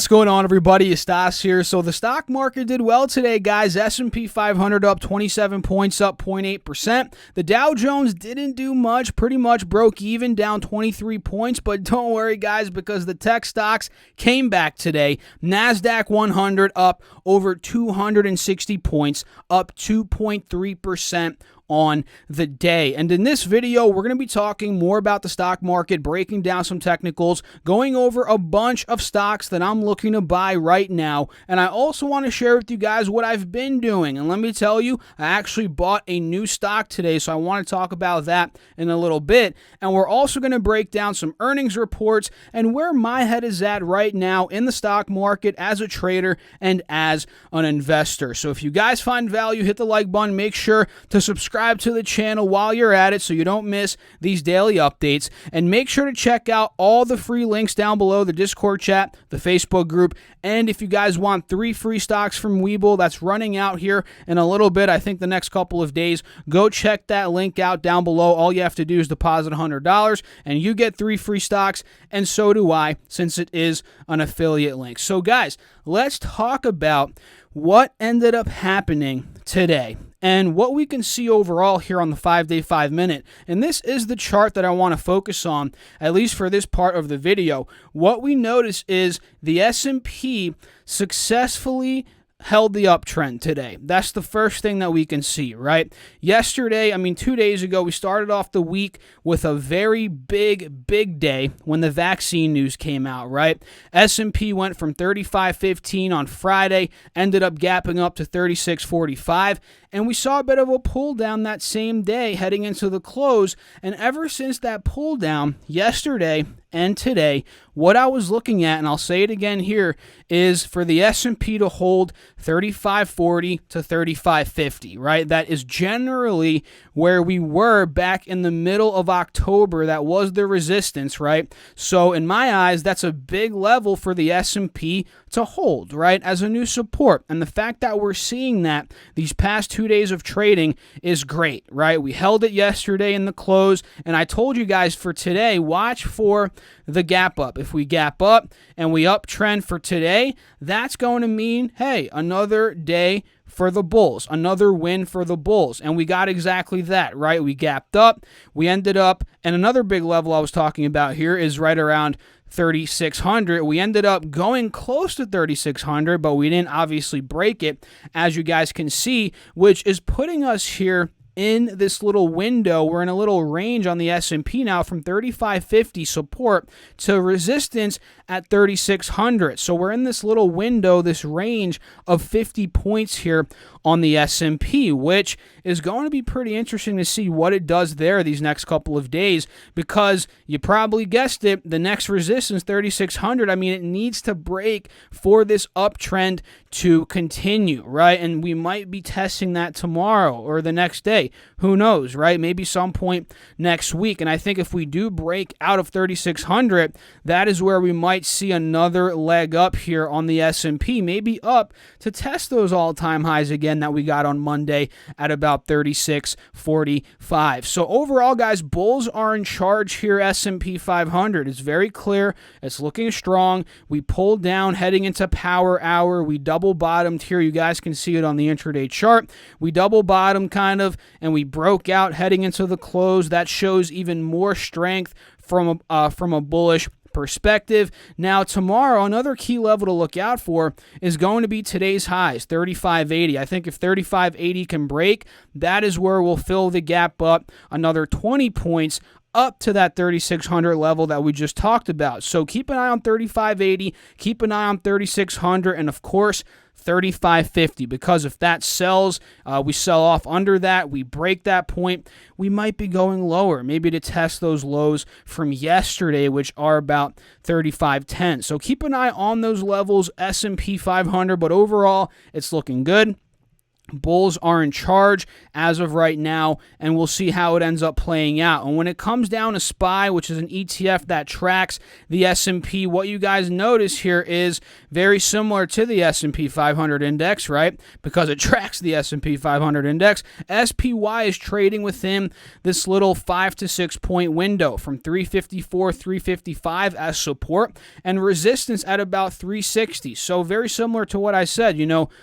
What's going on, everybody? It's Stas here. So the stock market did well today, guys. S&P 500 up 27 points, up 0.8%. The Dow Jones didn't do much, pretty much broke even, down 23 points. But don't worry, guys, because the tech stocks came back today. NASDAQ 100 up over 260 points, up 2.3% on the day. And in this video, we're going to be talking more about the stock market, breaking down some technicals, going over a bunch of stocks that I'm looking to buy right now. And I also want to share with you guys what I've been doing. And let me tell you, I actually bought a new stock today, so I want to talk about that in a little bit. And we're also going to break down some earnings reports and where my head is at right now in the stock market as a trader and as an investor. So if you guys find value, hit the like button. Make sure to subscribe to the channel while you're at it so you don't miss these daily updates, and make sure to check out all the free links down below: the Discord chat, the Facebook group, and if you guys want 3 free stocks from WeBull that's running out here in a little bit, I think the next couple of days, go check that link out down below. All you have to do is deposit $100 and you get 3 free stocks, and so do I, since it is an affiliate link. So guys, let's talk about what ended up happening today and what we can see overall here on the 5-day, 5-minute. And this is the chart that I want to focus on, at least for this part of the video. What we notice is the S&P successfully held the uptrend today. That's the first thing that we can see, right? Yesterday, 2 days ago, we started off the week with a very big day when the vaccine news came out, right? S&P went from 35.15 on Friday, ended up gapping up to 36.45, and we saw a bit of a pull down that same day heading into the close. And ever since that pull down yesterday and today, what I was looking at, and I'll say it again here, is for the S&P to hold 35.40 to 35.50, right? That is generally where we were back in the middle of October. That was the resistance, right? So in my eyes, that's a big level for the S&P to hold, right, as a new support. And the fact that we're seeing that these past 2 days of trading is great, right? We held it yesterday in the close, and I told you guys for today, watch for the gap up. If we gap up and we uptrend for today, that's going to mean, hey, another day for the bulls, another win for the bulls. And we got exactly that, right? We gapped up, we ended up, and another big level I was talking about here is right around 3,600. We ended up going close to 3,600, but we didn't obviously break it, as you guys can see, which is putting us here in this little window. We're in a little range on the S&P now from 35.50 support to resistance at 3,600. So we're in this little window, this range of 50 points here on the S&P, which is going to be pretty interesting to see what it does there these next couple of days, because you probably guessed it, the next resistance, 3,600, it needs to break for this uptrend to continue, right? And we might be testing that tomorrow or the next day. Who knows, right? Maybe some point next week. And I think if we do break out of 3,600, that is where we might see another leg up here on the S&P, maybe up to test those all-time highs again that we got on Monday at about 36.45. So overall, guys, bulls are in charge here. S&P 500 is very clear. It's looking strong. We pulled down heading into power hour. We double bottomed here. You guys can see it on the intraday chart. We double bottomed kind of, and we broke out heading into the close. That shows even more strength from a bullish perspective. Now tomorrow, another key level to look out for is going to be today's highs, 35.80. I think if 35.80 can break, that is where we'll fill the gap up another 20 points up to that 3,600 level that we just talked about. So keep an eye on 35.80, keep an eye on 3,600, and of course 35.50, because if that sells, we sell off under that, we break that point, we might be going lower, maybe to test those lows from yesterday, which are about 35.10. So keep an eye on those levels, S&P 500, but overall, it's looking good. Bulls are in charge as of right now, and we'll see how it ends up playing out. And when it comes down to SPY, which is an ETF that tracks the S&P, what you guys notice here is very similar to the S&P 500 index, right? Because it tracks the S&P 500 index. SPY is trading within this little 5 to 6 point window from 354, 355 as support, and resistance at about 360. So very similar to what I said,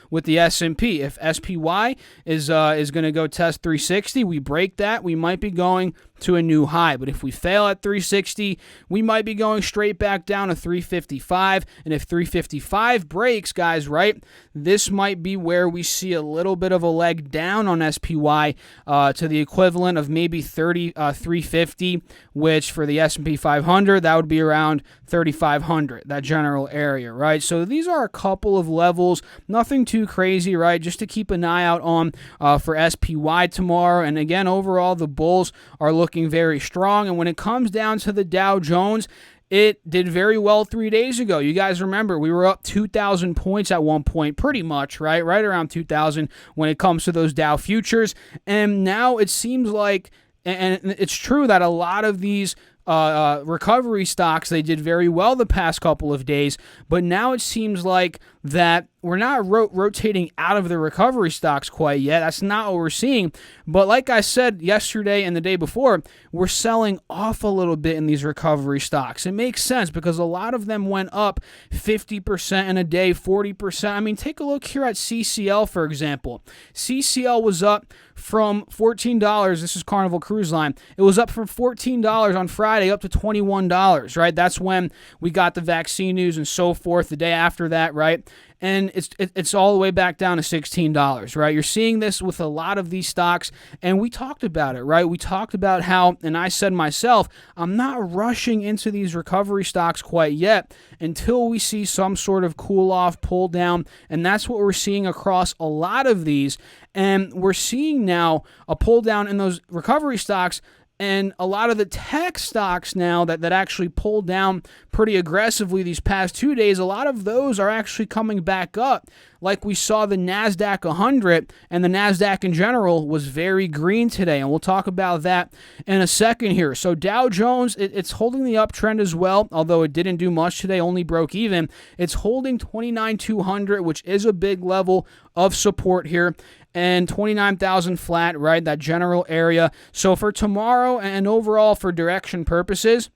with the S&P. If SPY is going to go test 360, we break that, we might be going to a new high. But if we fail at 360, we might be going straight back down to 355. And if 355 breaks, guys, right, this might be where we see a little bit of a leg down on SPY to the equivalent of maybe 350, which for the S&P 500, that would be around 3,500, that general area, right? So these are a couple of levels, nothing too crazy, right? Just to keep an eye out on for SPY tomorrow. And again, overall, the bulls are looking very strong. And when it comes down to the Dow Jones, it did very well 3 days ago. You guys remember, we were up 2,000 points at one point, pretty much, right? Right around 2,000 when it comes to those Dow futures. And now it seems like, and it's true that a lot of these recovery stocks, they did very well the past couple of days, but now it seems like that we're not rotating out of the recovery stocks quite yet. That's not what we're seeing. But like I said yesterday and the day before, we're selling off a little bit in these recovery stocks. It makes sense because a lot of them went up 50% in a day, 40%. I mean, take a look here at CCL, for example. CCL was up from $14. This is Carnival Cruise Line. It was up from $14 on Friday up to $21, right? That's when we got the vaccine news and so forth. The day after that, right? And it's all the way back down to $16, right? You're seeing this with a lot of these stocks, and we talked about it, right? We talked about how, and I said myself, I'm not rushing into these recovery stocks quite yet until we see some sort of cool-off, pull-down, and that's what we're seeing across a lot of these. And we're seeing now a pull-down in those recovery stocks, and a lot of the tech stocks now that actually pulled down pretty aggressively these past 2 days, a lot of those are actually coming back up. Like we saw the NASDAQ 100, and the NASDAQ in general was very green today, and we'll talk about that in a second here. So Dow Jones, it's holding the uptrend as well, although it didn't do much today, only broke even. It's holding 29,200, which is a big level of support here, and 29,000 flat, right, that general area. So for tomorrow and overall for direction purposes,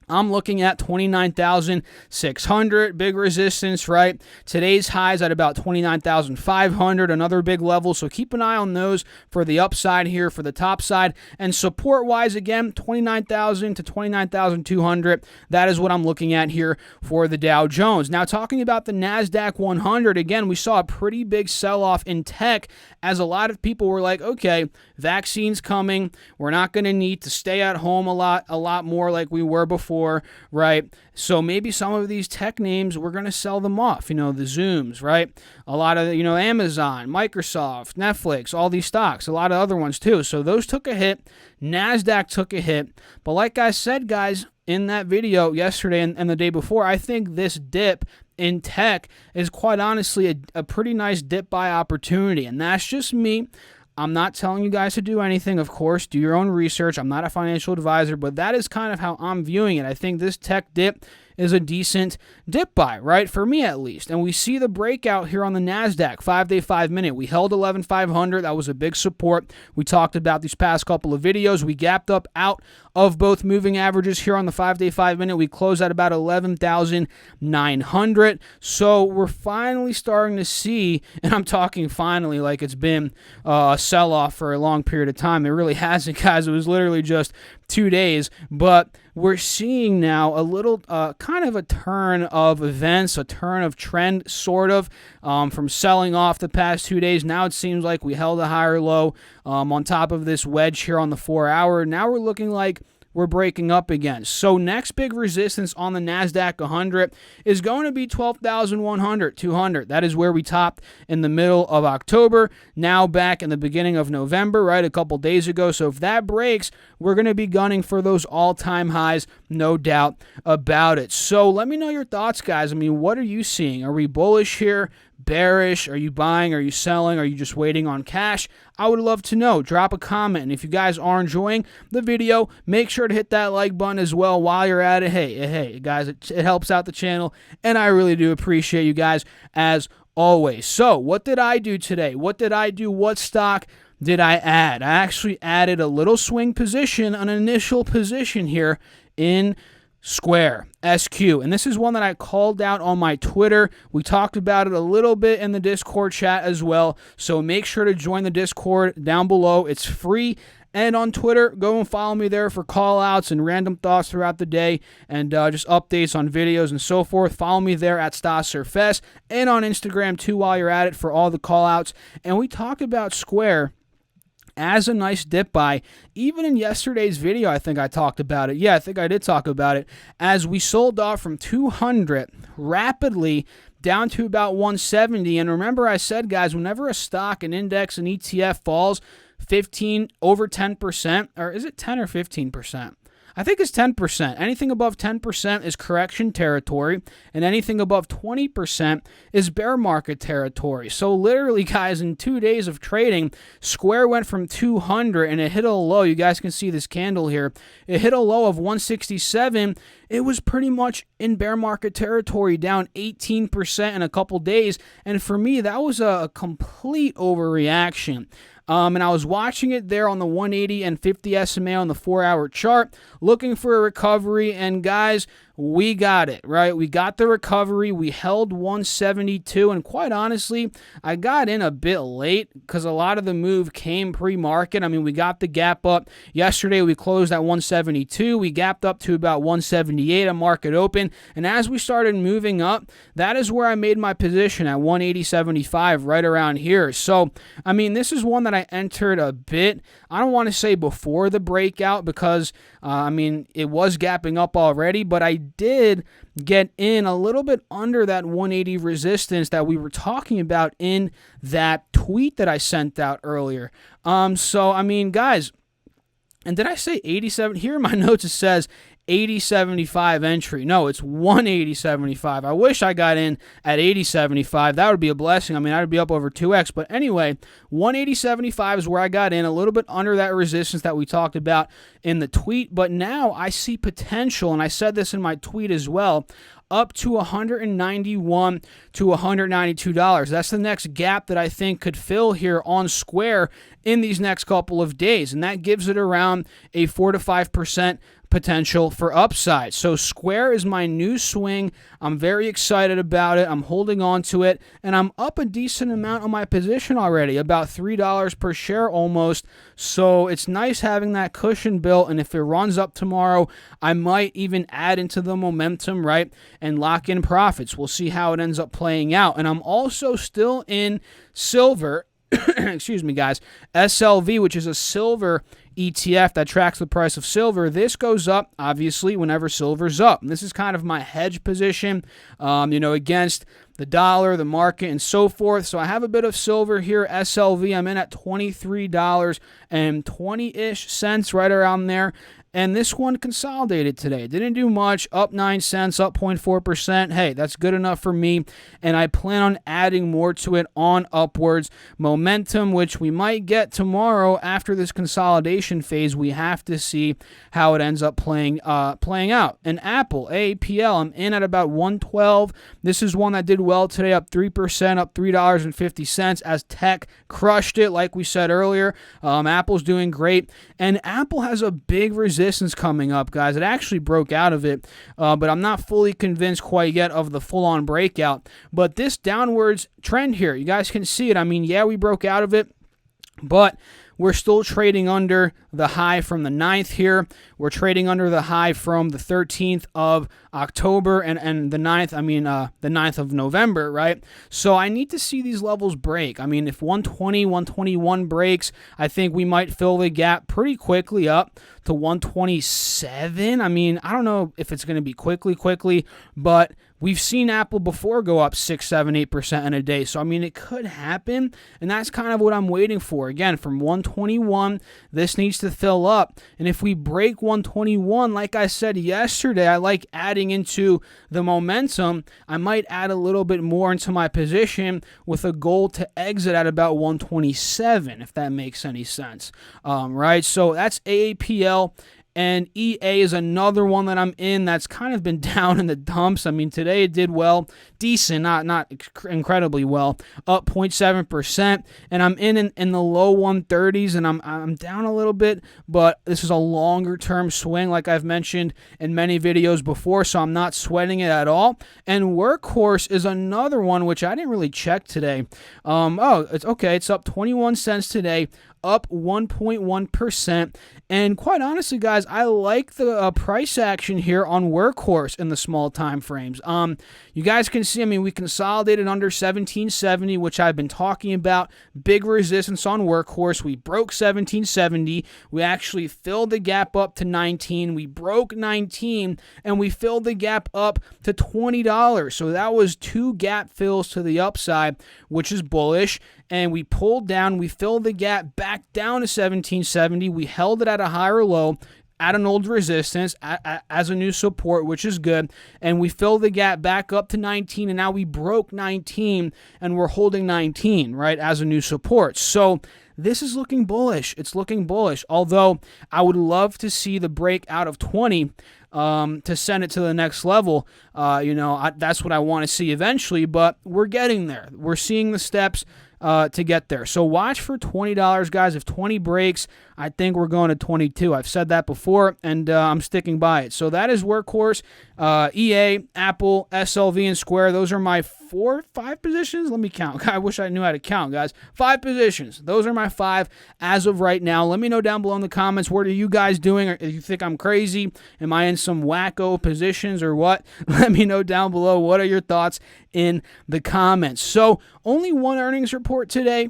I'm looking at 29,600, big resistance, right? Today's highs at about 29,500, another big level. So keep an eye on those for the upside here, for the top side. And support-wise, again, 29,000 to 29,200. That is what I'm looking at here for the Dow Jones. Now, talking about the NASDAQ 100, again, we saw a pretty big sell-off in tech as a lot of people were like, okay, vaccines coming. We're not going to need to stay at home a lot more like we were before. Right? So maybe some of these tech names, we're going to sell them off, the Zooms, right? A lot of, Amazon, Microsoft, Netflix, all these stocks, a lot of other ones too. So those took a hit. NASDAQ took a hit. But like I said, guys, in that video yesterday and the day before, I think this dip in tech is quite honestly a pretty nice dip buy opportunity. And that's just me. I'm not telling you guys to do anything, of course. Do your own research. I'm not a financial advisor, but that is kind of how I'm viewing it. I think this tech dip is a decent dip buy, right? For me, at least. And we see the breakout here on the NASDAQ, 5-day, 5-minute. We held 11,500. That was a big support. We talked about these past couple of videos. We gapped up out of both moving averages here on the 5-day, 5-minute. We closed at about 11,900. So we're finally starting to see, and I'm talking finally like it's been a sell-off for a long period of time. It really hasn't, guys. It was literally just 2 days. But we're seeing now a little kind of a turn of events, a turn of trend, sort of, from selling off the past 2 days. Now it seems like we held a higher low on top of this wedge here on the 4 hour. Now we're looking like we're breaking up against. So next big resistance on the NASDAQ 100 is going to be 12,100, 200. That is where we topped in the middle of October, now back in the beginning of November, right, a couple days ago. So if that breaks, we're going to be gunning for those all-time highs, no doubt about it. So let me know your thoughts, guys. I mean, what are you seeing? Are we bullish here? Bearish? Are you buying? Are you selling? Are you just waiting on cash? I would love to know. Drop a comment. And if you guys are enjoying the video, make sure to hit that like button as well while you're at it. Hey, guys, it helps out the channel, and I really do appreciate you guys as always. So what did I do today? What did I do? What stock did I add? I actually added a little swing position, an initial position here in Square, SQ. And this is one that I called out on my Twitter. We talked about it a little bit in the Discord chat as well. So make sure to join the Discord down below. It's free. And on Twitter, go and follow me there for call-outs and random thoughts throughout the day and just updates on videos and so forth. Follow me there at Stas and on Instagram too while you're at it for all the call-outs. And we talked about Square as a nice dip buy. Even in yesterday's video, I think I talked about it. Yeah, I think I did talk about it. As we sold off from 200 rapidly down to about 170. And remember I said, guys, whenever a stock, an index, an ETF falls 15 over 10%, or is it 10 or 15%? I think it's 10%. Anything above 10% is correction territory, and anything above 20% is bear market territory. So literally, guys, in 2 days of trading, Square went from 200 and it hit a low. You guys can see this candle here. It hit a low of 167. It was pretty much in bear market territory, down 18% in a couple days. And for me, that was a complete overreaction. And I was watching it there on the 180 and 50 SMA on the 4-hour chart, looking for a recovery, and guys, we got it, right? We got the recovery. We held 172, and quite honestly, I got in a bit late because a lot of the move came pre-market. I mean, we got the gap up. Yesterday, we closed at 172. We gapped up to about 178 at market open, and as we started moving up, that is where I made my position at 180.75, right around here. So, I mean, this is one that I entered a bit, I don't want to say before the breakout because, I mean, it was gapping up already, but I did get in a little bit under that 180 resistance that we were talking about in that tweet that I sent out earlier. So, I mean, guys, and did I say 87? Here in my notes it says 80.75 entry. No, it's 180.75. I wish I got in at 80.75. That would be a blessing. I mean, I'd be up over 2x. But anyway, 180.75 is where I got in, a little bit under that resistance that we talked about in the tweet. But now I see potential, and I said this in my tweet as well, up to $191 to $192. That's the next gap that I think could fill here on Square in these next couple of days, and that gives it around a 4 to 5% potential for upside. So Square is my new swing. I'm very excited about it. I'm holding on to it, and I'm up a decent amount on my position already, about $3 per share almost. So it's nice having that cushion built, and if it runs up tomorrow, I might even add into the momentum, right, and lock in profits. We'll see how it ends up playing out. And I'm also still in silver, excuse me, guys, SLV, which is a silver ETF that tracks the price of silver. This goes up, obviously, whenever silver's up. And this is kind of my hedge position, against the dollar, the market, and so forth. So I have a bit of silver here, SLV. I'm in at $23.20-ish cents, right around there. And this one consolidated today. Didn't do much, up 9 cents, up 0.4%. Hey, that's good enough for me. And I plan on adding more to it on upwards momentum, which we might get tomorrow after this consolidation phase. We have to see how it ends up playing out. And Apple, AAPL, I'm in at about 112. This is one that did well today, up 3%, up $3.50 as tech crushed it, like we said earlier. Apple's doing great. And Apple has a big resistance coming up, guys. It actually broke out of it, but I'm not fully convinced quite yet of the full-on breakout. But this downwards trend here, you guys can see it. I mean, yeah, we broke out of it, but we're still trading under the high from the 9th here. We're trading under the high from the 13th of October and the 9th, the 9th of November, right? So I need to see these levels break. I mean, if 120, 121 breaks, I think we might fill the gap pretty quickly up to 127. I mean, I don't know if it's going to be quickly, but we've seen Apple before go up 6, 7, 8% in a day. So, I mean, it could happen, and that's kind of what I'm waiting for. Again, from 121, this needs to fill up. And if we break 121, like I said yesterday, I like adding into the momentum. I might add a little bit more into my position with a goal to exit at about 127, if that makes any sense. Right? So that's AAPL. And EA is another one that I'm in that's kind of been down in the dumps. I mean, today it did well, decent, not incredibly well, up 0.7%. And I'm in the low 130s, and I'm down a little bit, but this is a longer term swing, like I've mentioned in many videos before, so I'm not sweating it at all. And Workhorse is another one which I didn't really check today. It's okay. It's up 21 cents today, up 1.1%. And quite honestly, guys, I like the price action here on Workhorse in the small time frames. You guys can see, I mean, we consolidated under 1770, which I've been talking about. Big resistance on Workhorse. We broke 1770. We actually filled the gap up to 19. We broke 19, and we filled the gap up to $20. So that was 2 gap fills to the upside, which is bullish. And we pulled down, we filled the gap back down to 1770. We held it at a higher low, at an old resistance, as a new support, which is good. And we filled the gap back up to 19, and now we broke 19, and we're holding 19, right, as a new support. So this is looking bullish. It's looking bullish, although I would love to see the break out of 20 to send it to the next level. That's what I want to see eventually, but we're getting there. We're seeing the steps to get there. So watch for $20, guys. If 20 breaks, I think we're going to 22. I've said that before, and I'm sticking by it. So that is Workhorse, EA, Apple, SLV, and Square. Those are my 5 positions. Let me count. I wish I knew how to count, guys. 5 positions. Those are my 5 as of right now. Let me know down below in the comments, what are you guys doing? Or if you think I'm crazy, am I in some wacko positions or what? Let me know down below. What are your thoughts in the comments? So only one earnings report today.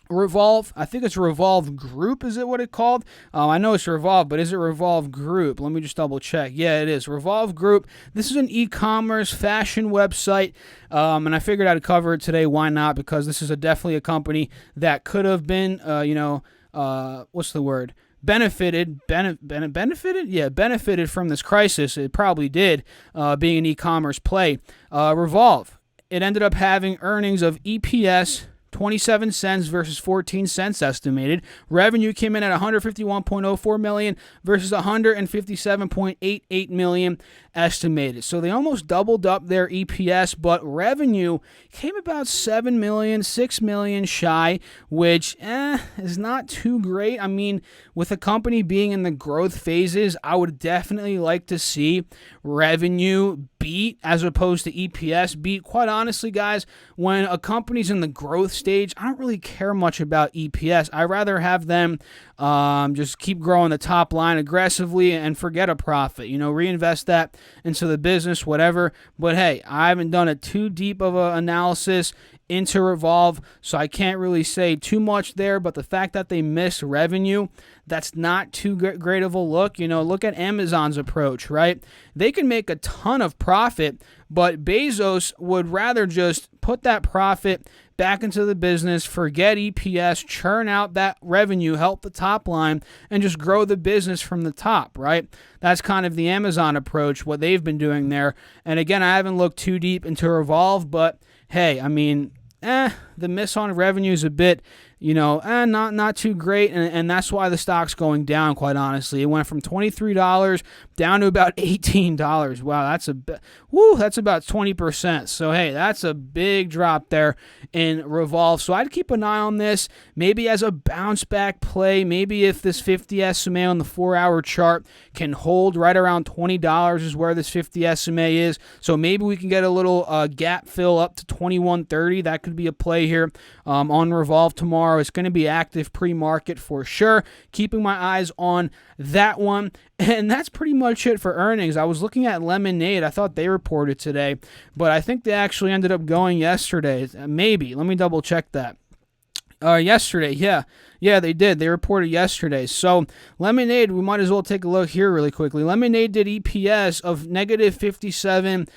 Revolve, I think it's Revolve Group, is it what it's called? I know it's Revolve, but is it Revolve Group? Let me just double check. Yeah, it is. Revolve Group. This is an e-commerce fashion website, and I figured I'd cover it today. Why not? Because this is definitely a company that could have been, what's the word? Benefited from this crisis. It probably did, being an e-commerce play. Revolve, it ended up having earnings of EPS 27 cents versus 14 cents estimated. Revenue came in at $151.04 million versus $157.88 million estimated. So they almost doubled up their EPS, but revenue came about $7 million, $6 million shy, which is not too great. I mean, with a company being in the growth phases, I would definitely like to see revenue beat as opposed to EPS beat. Quite honestly, guys, when a company's in the growth stage, I don't really care much about EPS. I'd rather have them just keep growing the top line aggressively and forget a profit. Reinvest that into the business, whatever. But hey, I haven't done a too deep of an analysis into Revolve, so I can't really say too much there. But the fact that they missed revenue, that's not too great of a look. Look at Amazon's approach, right? They can make a ton of profit, but Bezos would rather just put that profit back into the business, forget EPS, churn out that revenue, help the top line, and just grow the business from the top, right? That's kind of the Amazon approach, what they've been doing there. And again, I haven't looked too deep into Revolve, but hey, I mean, the miss on revenue is a bit, not too great, and that's why the stock's going down, quite honestly. It went from $23 down to about $18. Wow, that's about 20%. So, hey, that's a big drop there in Revolve. So I'd keep an eye on this, maybe as a bounce back play. Maybe if this 50 SMA on the 4-hour chart can hold right around $20 is where this 50 SMA is. So maybe we can get a little gap fill up to 21.30. That could be a play here on Revolve tomorrow. tomorrow. It's going to be active pre-market for sure. Keeping my eyes on that one. And that's pretty much it for earnings. I was looking at Lemonade. I thought they reported today, but I think they actually ended up going yesterday. Maybe. Let me double check that. Yesterday, yeah, they did. They reported yesterday. So Lemonade, we might as well take a look here really quickly. Lemonade did EPS of negative 57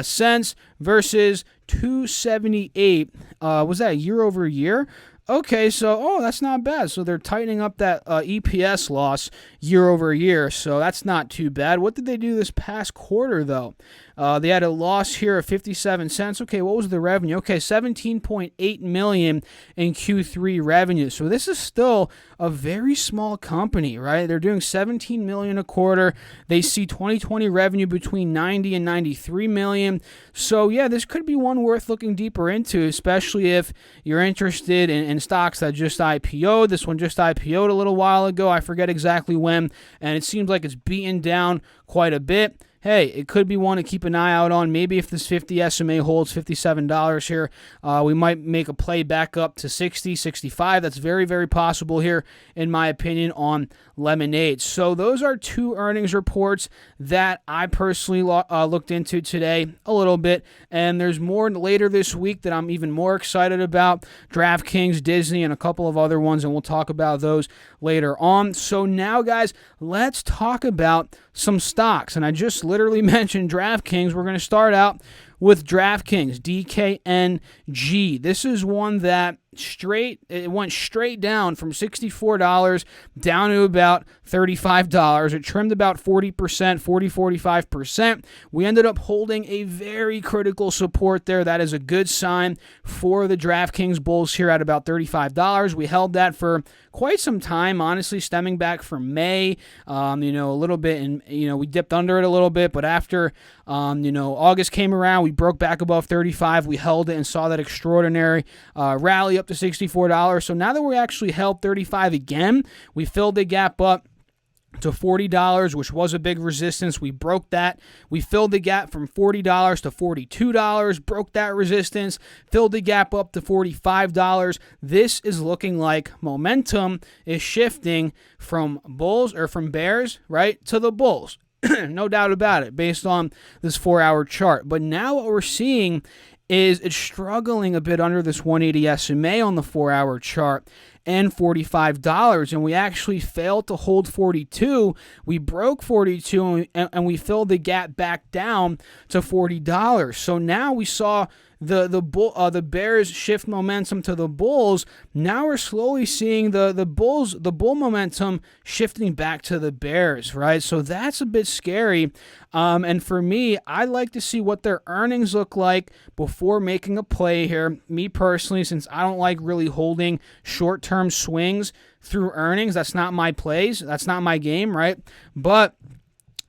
cents versus 278. Was that year over year? Okay, so, that's not bad. So they're tightening up that EPS loss year over year, so that's not too bad. What did they do this past quarter, though? They had a loss here of 57 cents. Okay, what was the revenue? Okay, $17.8 million in Q3 revenue. So this is still a very small company, right? They're doing $17 million a quarter. They see 2020 revenue between $90 and $93 million. So, yeah, this could be one worth looking deeper into, especially if you're interested in stocks that just IPO'd. This one just IPO'd a little while ago. I forget exactly when, and it seems like it's beaten down quite a bit. Hey, it could be one to keep an eye out on. Maybe if this 50 SMA holds $57 here, we might make a play back up to 60, 65. That's very, very possible here, in my opinion, on Lemonade. So those are two earnings reports that I personally looked into today a little bit, and there's more later this week that I'm even more excited about. DraftKings, Disney, and a couple of other ones, and we'll talk about those later on. So now, guys, let's talk about some stocks, and I just literally mentioned DraftKings. We're going to start out with DraftKings, DKNG. This is one that it went straight down from $64 down to about $35. It trimmed about 40%, 45%. We ended up holding a very critical support there. That is a good sign for the DraftKings bulls here at about $35. We held that for quite some time, honestly, stemming back from May, a little bit, and, we dipped under it a little bit, but after, August came around, we broke back above 35. We held it and saw that extraordinary rally up to $64. So now that we actually held 35 again, we filled the gap up to $40, which was a big resistance. We broke that. We filled the gap from $40 to $42, broke that resistance, filled the gap up to $45. This is looking like momentum is shifting from bears, right, to the bulls. No doubt about it, based on this 4-hour chart. But now what we're seeing is it's struggling a bit under this 180 SMA on the 4-hour chart and $45, and we actually failed to hold 42. We broke 42, and we filled the gap back down to $40. So now we saw the bears shift momentum to the bulls. Now we're slowly seeing the bull momentum shifting back to the bears, right? So that's a bit scary. And for me, I like to see what their earnings look like before making a play here. Me personally, since I don't like really holding short-term swings through earnings, that's not my plays. That's not my game, right? But,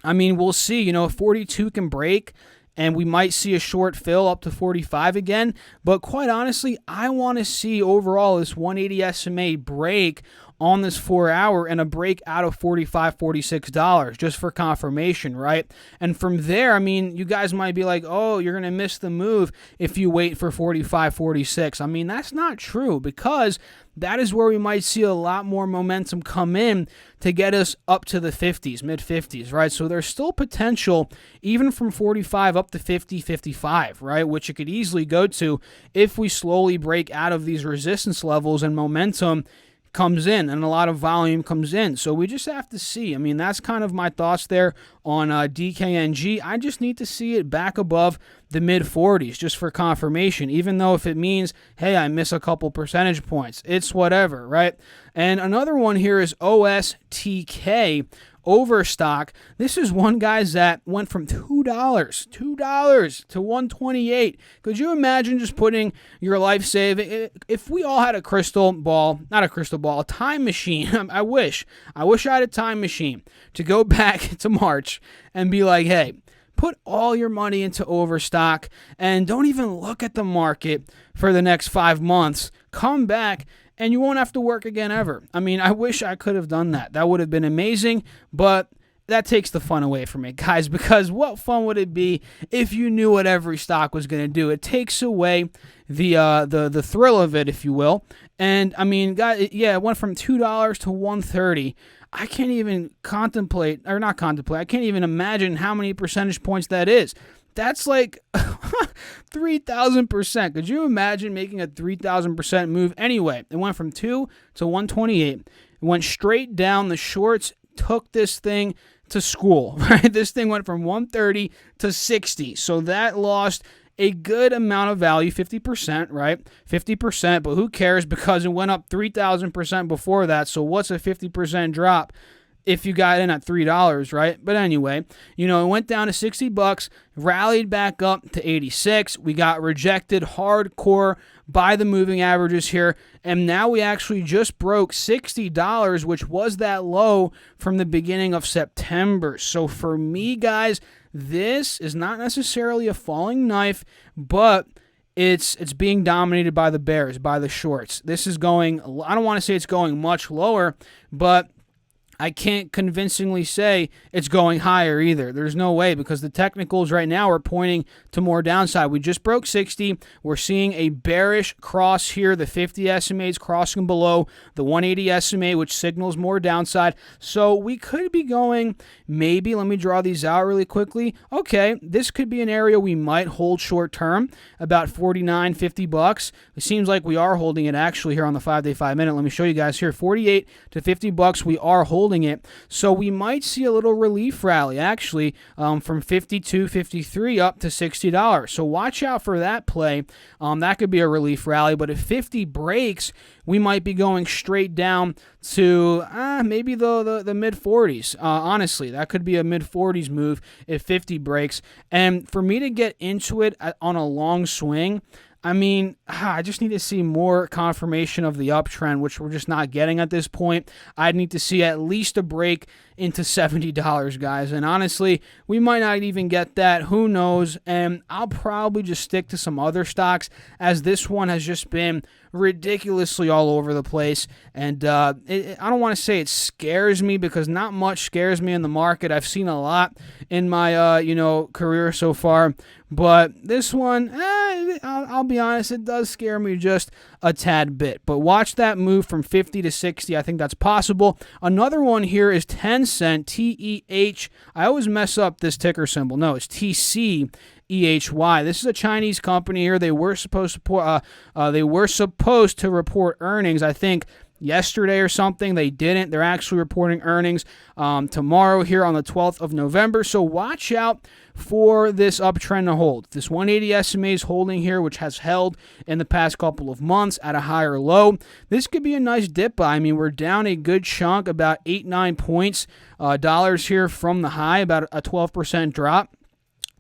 we'll see. If 42 can break, and we might see a short fill up to 45 again. But quite honestly, I want to see overall this 180 SMA break on this 4-hour and a break out of $45, $46 just for confirmation, right? And from there, you guys might be like, oh, you're going to miss the move if you wait for 45, 46. That's not true, because that is where we might see a lot more momentum come in to get us up to the 50s, mid-50s, right? So there's still potential even from 45 up to 50, 55, right? Which it could easily go to if we slowly break out of these resistance levels and momentum comes in and a lot of volume comes in. So we just have to see. That's kind of my thoughts there on DKNG. I just need to see it back above the mid-40s just for confirmation, even though if it means, hey, I miss a couple percentage points, it's whatever, right? And another one here is OSTK. Overstock. This is one, guys, that went from $2 to $128. Could you imagine just putting your life saving? If we all had a a time machine. I wish I had a time machine to go back to March and be like, hey, put all your money into Overstock and don't even look at the market for the next 5 months. Come back and you won't have to work again ever. I wish I could have done that. That would have been amazing, but that takes the fun away from it, guys, because what fun would it be if you knew what every stock was going to do? It takes away the thrill of it, if you will. And I mean, guys, yeah, it went from $2 to $130. I can't even I can't even imagine how many percentage points that is. That's like 3,000%. Could you imagine making a 3,000% move? Anyway, it went from 2 to 128. It went straight down. The shorts took this thing to school, right? This thing went from 130 to 60. So that lost a good amount of value, 50%, right? 50%, but who cares because it went up 3,000% before that. So what's a 50% drop if you got in at $3, right? But anyway, it went down to $60, rallied back up to 86. We got rejected hardcore by the moving averages here, and now we actually just broke $60, which was that low from the beginning of September. So for me, guys, this is not necessarily a falling knife, but it's being dominated by the bears, by the shorts. This is going, I don't want to say it's going much lower, but I can't convincingly say it's going higher either. There's no way because the technicals right now are pointing to more downside. We just broke 60. We're seeing a bearish cross here. The 50 SMA is crossing below the 180 SMA, which signals more downside. So we could be going maybe, let me draw these out really quickly. Okay, this could be an area we might hold short term, about $49, $50. It seems like we are holding it actually here on the 5-day, 5-minute. Let me show you guys here. 48 to $50 we are holding it. So we might see a little relief rally actually from 52, 53 up to $60. So watch out for that play. That could be a relief rally, but if 50 breaks, we might be going straight down to maybe the mid-40s. Honestly, that could be a mid-40s move if 50 breaks. And for me to get into it on a long swing, I mean, I just need to see more confirmation of the uptrend, which we're just not getting at this point. I'd need to see at least a break into $70, guys. And honestly, we might not even get that. Who knows? And I'll probably just stick to some other stocks as this one has just been ridiculously all over the place. And I don't want to say it scares me because not much scares me in the market. I've seen a lot in my career so far. But this one, I'll be honest, it does scare me just a tad bit. But watch that move from 50 to 60. I think that's possible. Another one here is Tencent, TEH. I always mess up this ticker symbol. No, it's TCEHY. This is a Chinese company here. They were supposed to report earnings, I think, yesterday or something. They didn't. They're actually reporting earnings tomorrow here on the 12th of November. So watch out for this uptrend to hold. This 180 SMA is holding here, which has held in the past couple of months at a higher low. This could be a nice dip buy. I mean, we're down a good chunk, about 8-9 points dollars here from the high, about a 12% drop.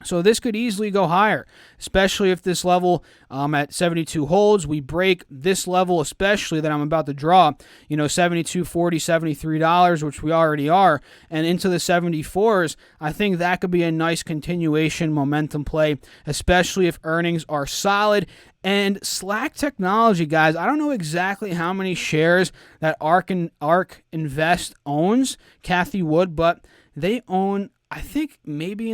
So this could easily go higher, especially if this level at 72 holds. We break this level, especially that I'm about to draw, $72.40, $73, which we already are, and into the 74s. I think that could be a nice continuation momentum play, especially if earnings are solid. And Slack Technology, guys, I don't know exactly how many shares that ARK Invest owns, Cathie Wood, but they own, I think maybe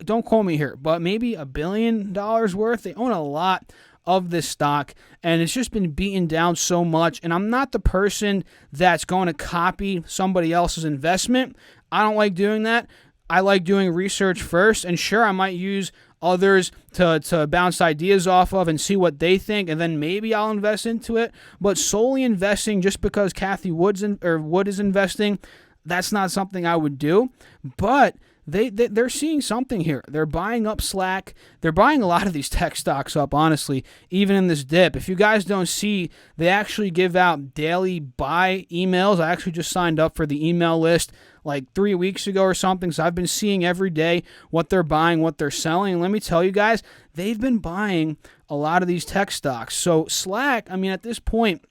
don't quote me here, but maybe $1 billion worth. They own a lot of this stock, and it's just been beaten down so much. And I'm not the person that's going to copy somebody else's investment. I don't like doing that. I like doing research first, and sure, I might use others to bounce ideas off of and see what they think, and then maybe I'll invest into it. But solely investing just because Cathie Wood is investing, that's not something I would do. But they're seeing something here. They're buying up Slack. They're buying a lot of these tech stocks up, honestly, even in this dip. If you guys don't see, they actually give out daily buy emails. I actually just signed up for the email list like 3 weeks ago or something, so I've been seeing every day what they're buying, what they're selling. And let me tell you guys, they've been buying a lot of these tech stocks. So Slack, I mean, at this point,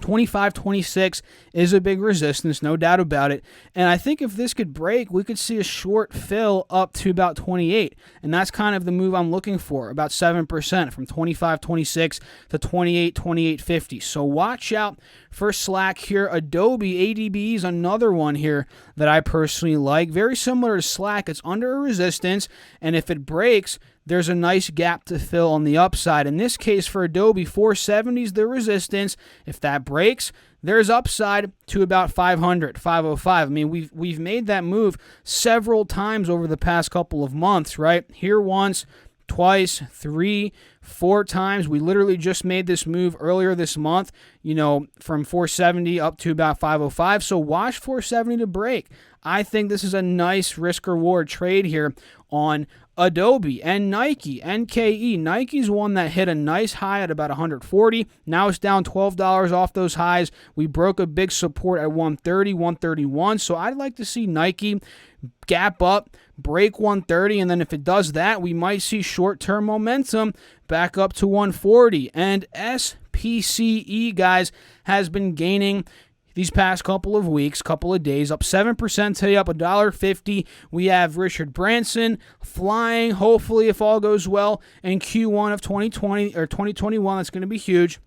25.26 is a big resistance, no doubt about it. And I think if this could break, we could see a short fill up to about 28. And that's kind of the move I'm looking for, about 7% from 25.26 to 28.50. So watch out for Slack here. Adobe, ADB is another one here that I personally like. Very similar to Slack. It's under a resistance, and if it breaks, there's a nice gap to fill on the upside. In this case, for Adobe, 470 is the resistance. If that breaks, there's upside to about 500, 505. I mean, we've made that move several times over the past couple of months, right? Here once, twice, 3, 4 times. We literally just made this move earlier this month, from 470 up to about 505. So watch 470 to break. I think this is a nice risk-reward trade here on Adobe and Nike, NKE. Nike's one that hit a nice high at about 140. Now it's down $12 off those highs. We broke a big support at 130, 131. So I'd like to see Nike gap up, break 130, and then if it does that, we might see short-term momentum back up to 140. And SPCE, guys, has been gaining these past couple of weeks, couple of days, up 7% today, up $1.50. We have Richard Branson flying, hopefully, if all goes well, in Q1 of 2020 or 2021. That's going to be huge.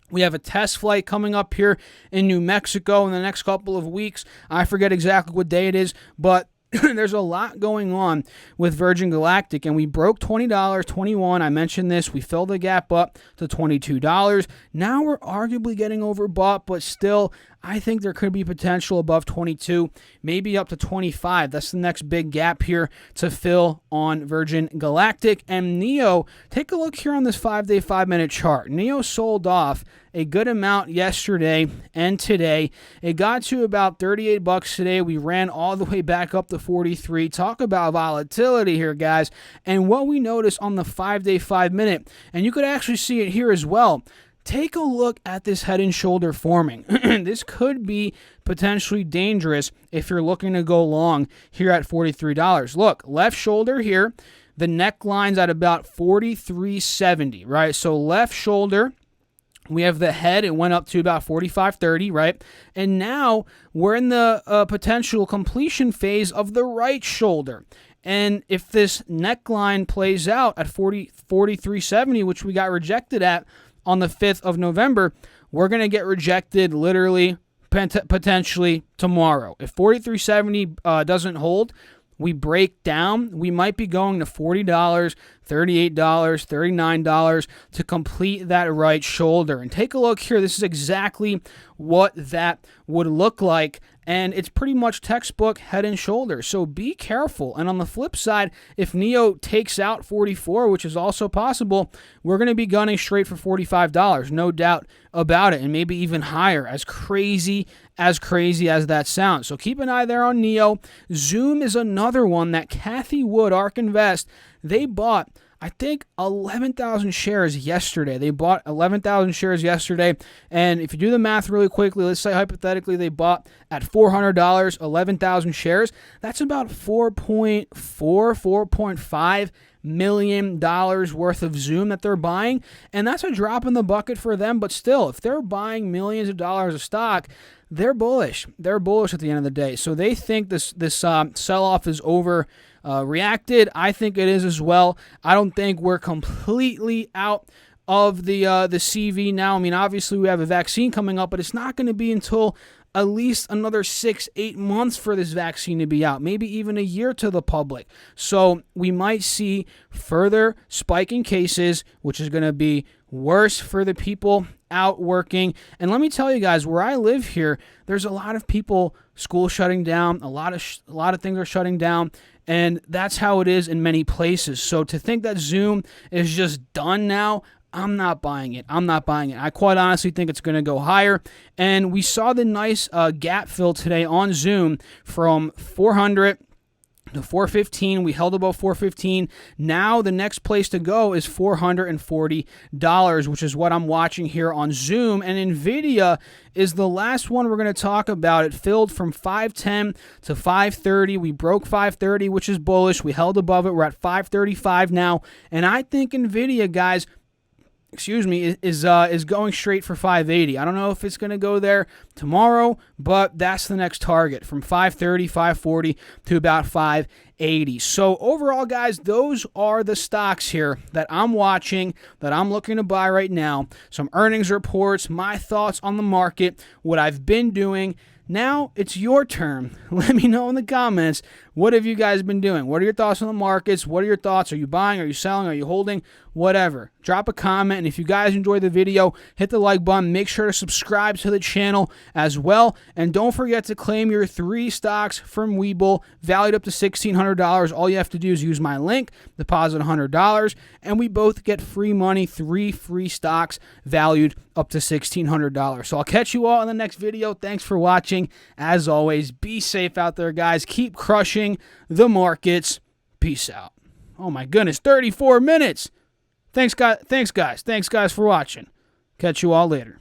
We have a test flight coming up here in New Mexico in the next couple of weeks. I forget exactly what day it is, but there's a lot going on with Virgin Galactic, and we broke $20, $21. I mentioned this. We filled the gap up to $22. Now we're arguably getting overbought, but still, I think there could be potential above 22, maybe up to 25. That's the next big gap here to fill on Virgin Galactic. And NEO, take a look here on this 5-day, 5-minute chart. NEO sold off a good amount yesterday and today. It got to about $38 today. We ran all the way back up to 43. Talk about volatility here, guys. And what we notice on the 5-day, 5-minute, and you could actually see it here as well. Take a look at this head and shoulder forming. This could be potentially dangerous if you're looking to go long here at $43. Look, left shoulder here, the neckline's at about 43.70, right? So left shoulder, we have the head, it went up to about 45.30, right? And now we're in the potential completion phase of the right shoulder. And if this neckline plays out at 43.70, which we got rejected at on the 5th of November, we're going to get rejected literally potentially tomorrow. If 43.70 doesn't hold, we break down, we might be going to $40, $38, $39 to complete that right shoulder. And take a look here. This is exactly what that would look like. And it's pretty much textbook head and shoulders. So be careful. And on the flip side, if NEO takes out 44, which is also possible, we're going to be gunning straight for $45. No doubt about it. And maybe even higher, as crazy as that sounds. So keep an eye there on NEO. Zoom is another one that Kathy Wood, ARK Invest, they bought, I think, 11,000 shares yesterday. They bought 11,000 shares yesterday. And if you do the math really quickly, let's say hypothetically they bought at $400, 11,000 shares. That's about $4.5 million worth of Zoom that they're buying. And that's a drop in the bucket for them. But still, if they're buying millions of dollars of stock, they're bullish. They're bullish at the end of the day. So they think this sell-off is over. Reacted. I think it is as well. I don't think we're completely out of the CV now. I mean, obviously we have a vaccine coming up, but it's not going to be until at least another 6-8 months for this vaccine to be out, maybe even a year to the public. So we might see further spike in cases, which is going to be worse for the people out working. And let me tell you guys, where I live here, there's a lot of people, school shutting down, a lot of things are shutting down. And that's how it is in many places. So to think that Zoom is just done now, I'm not buying it. I quite honestly think it's going to go higher. And we saw the nice gap fill today on Zoom from 400 to 415. We held above 415. Now the next place to go is $440, which is what I'm watching here on Zoom. And NVIDIA is the last one we're going to talk about. It filled from 510 to 530. We broke 530, which is bullish. We held above it. We're at 535 now. And I think NVIDIA, guys, is going straight for 580. I don't know if it's going to go there tomorrow, but that's the next target, from 530, 540 to about 580. So overall, guys, those are the stocks here that I'm watching, that I'm looking to buy right now. Some earnings reports, my thoughts on the market, what I've been doing. Now it's your turn. Let me know in the comments, what have you guys been doing? What are your thoughts on the markets? What are your thoughts? Are you buying? Are you selling? Are you holding? Whatever. Drop a comment, and if you guys enjoyed the video, hit the like button. Make sure to subscribe to the channel as well, and don't forget to claim your 3 stocks from WeBull, valued up to $1,600. All you have to do is use my link, deposit $100, and we both get free money, 3 free stocks valued up to $1,600. So I'll catch you all in the next video. Thanks for watching. As always, be safe out there, guys. Keep crushing the markets. Peace out. Oh my goodness, 34 minutes. Thanks guys for watching. Catch you all later.